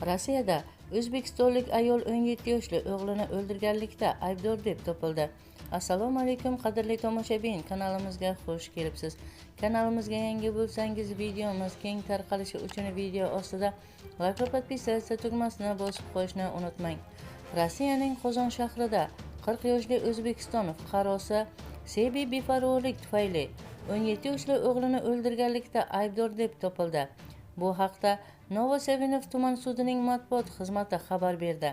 Rossiyada o'zbekistonlik ayol 17 yoshli o'g'lini o'ldirganlikda aybdor deb topildi. Assalomu alaykum qadrli tomoshabin, kanalimizga xush kelibsiz. Kanalimizga yangi bo'lsangiz, videomiz keng tarqalishi uchun video ostida like va podpisatsiya tugmasini bosib qo'yishni unutmang. Rossiyaning Qozon shahrida 40 yoshli O'zbekiston fuqarosi Sebi beparvolik tufayli 17 yoshli o'g'lini o'ldirganlikda aybdor deb topildi. Bu haqda Novosevinov tuman sudining matbuot xizmati xabar berdi.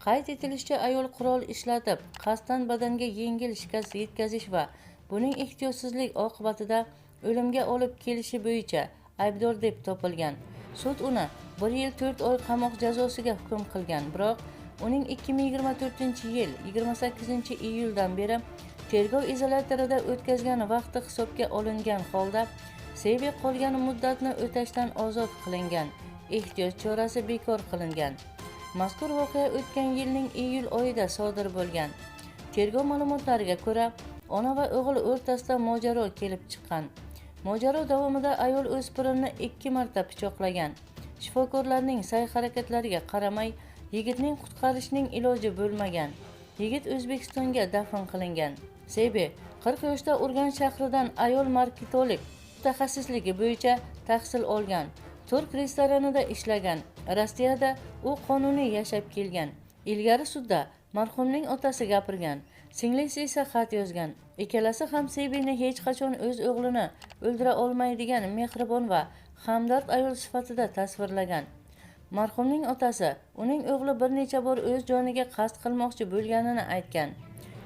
Qayd etilishicha, ayol qurol ishlatib, qasddan badanga yengil shikast yetkazish va buning ehtiyotsizlik oqibatida o'limga olib kelishi bo'yicha aybdor deb topilgan. Sud uni 1 yil 4 oy qamoq jazosiga hukm qilgan, biroq uning 2024-yil 28-iyuldan beri tergov izolyatorida o'tkazgan vaqti hisobga olingan holda Sebi qolgan muddatni o'tashdan ozod qilingan. Ehtiyot chorasi bekor qilingan. Mazkur voqea o'tgan yilning iyul oyida sodir bo'lgan. Tergov ma'lumotlariga ko'ra, ona va o'g'il o'rtasida mojaro kelib chiqqan. Mojaro davomida ayol o'spirinni 2 marta pichoqlagan. Shifokorlarning sa'y-harakatlariga qaramay, yigitning qutqarishning iloji bo'lmagan. Yigit O'zbekistonga dafn qilingan. Sebi 40 yoshda Urganch shahridan ayol marketolog mutaxassisligi bo'yicha tahsil olgan. Turk restoranida ishlagan. Rossiyada u qonuniy yashab kelgan. Ilgari sudda marhumning otasi gapirgan, singlisi esa xat yozgan. Ikkalasi ham Sebini hech qachon o'z o'g'lini o'ldira olmaydigan mehribon va hamdard ayol sifatida tasvirlagan. Marhumning otasi uning o'g'li bir necha bor o'z joniga qasd qilmoqchi bo'lganini aytgan.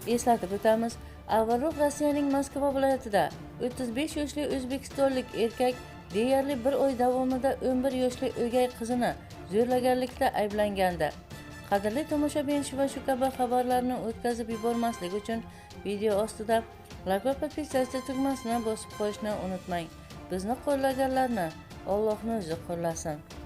Eslatib o'tamiz, avvalroq Rossiyaning Moskva viloyatida 35 yoshli o'zbekistonlik erkak deyarli 1 oy davomida 11 yoshli o'gay qizini zo'rlaganlikda ayblangandi. Qadrli tomoshabin, shu kabi xabarlarni o'tkazib yubormaslik uchun video ostida like va podpisatsiya tugmasini bosib qo'yishni unutmang. Bizni qo'llaganlarni Allohning o'zi qo'llasin.